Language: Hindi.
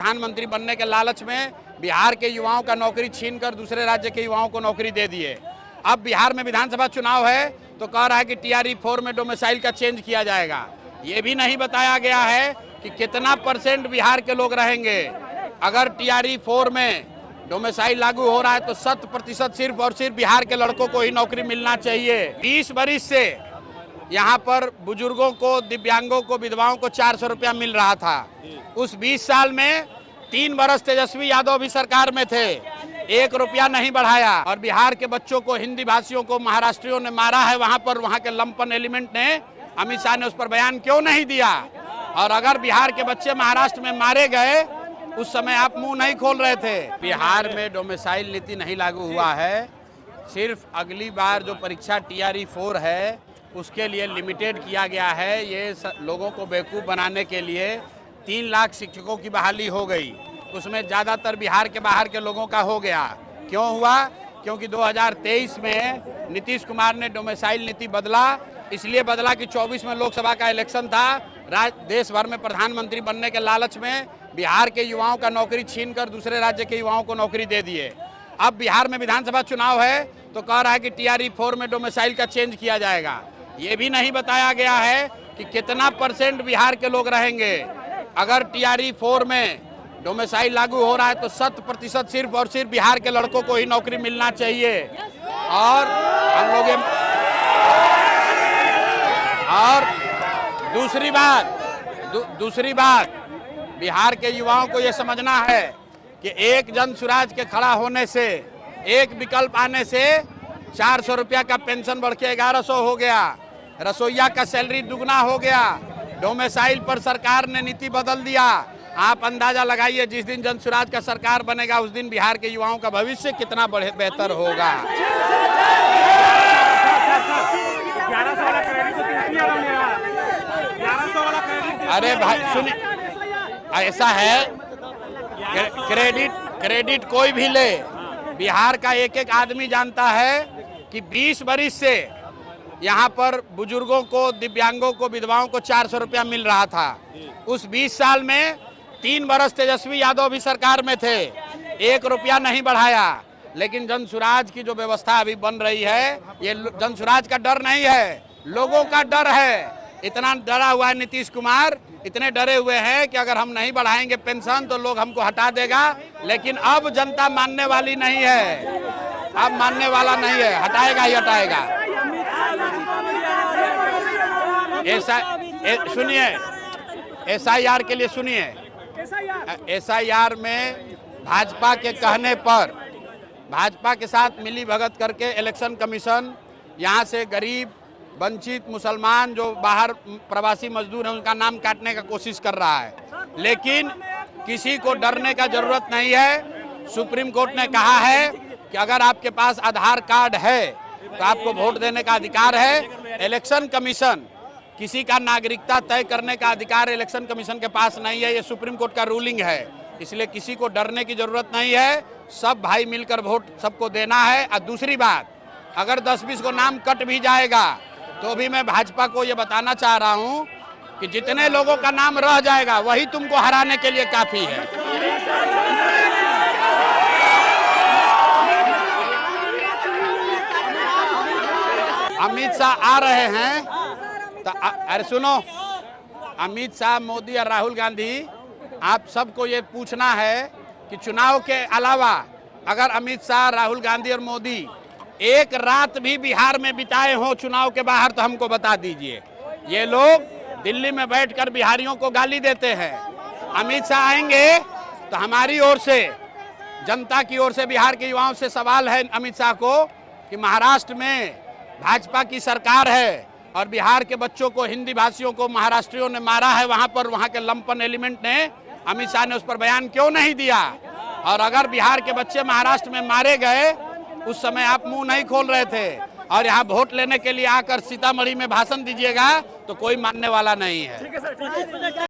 प्रधानमंत्री बनने के लालच में बिहार के युवाओं का नौकरी छीनकर दूसरे राज्य के युवाओं को नौकरी दे दिए। अब बिहार में विधानसभा चुनाव है तो कह रहा है कि TRE 4 में डोमिसाइल का चेंज किया जाएगा। ये भी नहीं बताया गया है कि कितना % बिहार के लोग रहेंगे। अगर TRE 4 में डोमिसाइल लागू हो रहा है तो 100% सिर्फ और सिर्फ बिहार के लड़कों को ही नौकरी मिलना चाहिए। 20 बरिस से यहाँ पर बुजुर्गों को, दिव्यांगों को, विधवाओं को 400 रुपया मिल रहा था। उस 20 साल में 3 बरस तेजस्वी यादव भी सरकार में थे, 1 रुपया नहीं बढ़ाया। और बिहार के बच्चों को, हिंदी भाषियों को महाराष्ट्रियों ने मारा है वहाँ पर, वहाँ के लंपन एलिमेंट ने, अमित शाह ने उस पर बयान क्यों नहीं दिया? और अगर बिहार के बच्चे महाराष्ट्र में मारे गए उस समय आप मुंह नहीं खोल रहे थे। बिहार में डोमिसाइल नीति नहीं लागू हुआ है, सिर्फ अगली बार जो परीक्षा TRE 4 है उसके लिए लिमिटेड किया गया है। ये लोगों को बेवकूफ़ बनाने के लिए 3 लाख शिक्षकों की बहाली हो गई, उसमें ज़्यादातर बिहार के बाहर के लोगों का हो गया। क्यों हुआ? क्योंकि 2023 में नीतीश कुमार ने डोमिसाइल नीति बदला। इसलिए बदला कि 24 में लोकसभा का इलेक्शन था। देश भर में प्रधानमंत्री बनने के लालच में बिहार के युवाओं का नौकरी छीनकर दूसरे राज्य के युवाओं को नौकरी दे दिए। अब बिहार में विधानसभा चुनाव है तो कह रहा है कि TRE 4 में डोमिसाइल का चेंज किया जाएगा। ये भी नहीं बताया गया है कि कितना % बिहार के लोग रहेंगे। अगर TRE 4 में डोमिसाइल लागू हो रहा है तो 100% सिर्फ और सिर्फ बिहार के लड़कों को ही नौकरी मिलना चाहिए। और हम लोग और दूसरी बात बिहार के युवाओं को ये समझना है कि एक जन सुराज के खड़ा होने से, एक विकल्प आने से 400 रुपया का पेंशन बढ़ के 1100 हो गया, रसोइया का सैलरी दुगना हो गया। डोमिसाइल पर सरकार ने नीति बदल दिया। आप अंदाजा लगाइए जिस दिन जनसुराज का सरकार बनेगा उस दिन बिहार के युवाओं का भविष्य कितना बेहतर होगा। अरे भाई सुनिए, ऐसा है, क्रेडिट कोई भी ले, बिहार का एक आदमी जानता है कि 20 बरिस से यहाँ पर बुजुर्गों को, दिव्यांगों को, विधवाओं को 400 रुपया मिल रहा था। उस 20 साल में 3 बरस तेजस्वी यादव भी सरकार में थे, 1 रुपया नहीं बढ़ाया। लेकिन जनसुराज की जो व्यवस्था अभी बन रही है, ये जनसुराज का डर नहीं है, लोगों का डर है। इतना डरा हुआ है नीतीश कुमार, इतने डरे हुए हैं कि अगर हम नहीं बढ़ाएंगे पेंशन तो लोग हमको हटा देगा। लेकिन अब जनता मानने वाली नहीं है, अब मानने वाला नहीं है, हटाएगा ही हटाएगा। सुनिए, SIR के लिए सुनिए, SIR में भाजपा के कहने पर, भाजपा के साथ मिली भगत करके इलेक्शन कमीशन यहाँ से गरीब, वंचित, मुसलमान जो बाहर प्रवासी मजदूर हैं उनका नाम काटने का कोशिश कर रहा है। लेकिन किसी को डरने का जरूरत नहीं है। सुप्रीम कोर्ट ने कहा है कि अगर आपके पास आधार कार्ड है तो आपको वोट देने का अधिकार है। इलेक्शन कमीशन, किसी का नागरिकता तय करने का अधिकार इलेक्शन कमीशन के पास नहीं है। ये सुप्रीम कोर्ट का रूलिंग है, इसलिए किसी को डरने की जरूरत नहीं है। सब भाई मिलकर वोट सबको देना है। और दूसरी बात, अगर 10-20 को नाम कट भी जाएगा तो भी मैं भाजपा को ये बताना चाह रहा हूँ कि जितने लोगों का नाम रह जाएगा वही तुमको हराने के लिए काफी है। अमित शाह आ रहे हैं तो अरे सुनो, अमित शाह, मोदी और राहुल गांधी, आप सबको ये पूछना है कि चुनाव के अलावा अगर अमित शाह, राहुल गांधी और मोदी एक रात भी बिहार में बिताए हों चुनाव के बाहर तो हमको बता दीजिए। ये लोग दिल्ली में बैठकर बिहारियों को गाली देते हैं। अमित शाह आएंगे तो हमारी ओर से, जनता की ओर से, बिहार के युवाओं से सवाल है अमित शाह को कि महाराष्ट्र में भाजपा की सरकार है और बिहार के बच्चों को, हिंदी भाषियों को महाराष्ट्रियों ने मारा है वहाँ पर, वहाँ के लंपन एलिमेंट ने, अमित शाह ने उस पर बयान क्यों नहीं दिया? और अगर बिहार के बच्चे महाराष्ट्र में मारे गए उस समय आप मुंह नहीं खोल रहे थे, और यहाँ वोट लेने के लिए आकर सीतामढ़ी में भाषण दीजिएगा तो कोई मानने वाला नहीं है।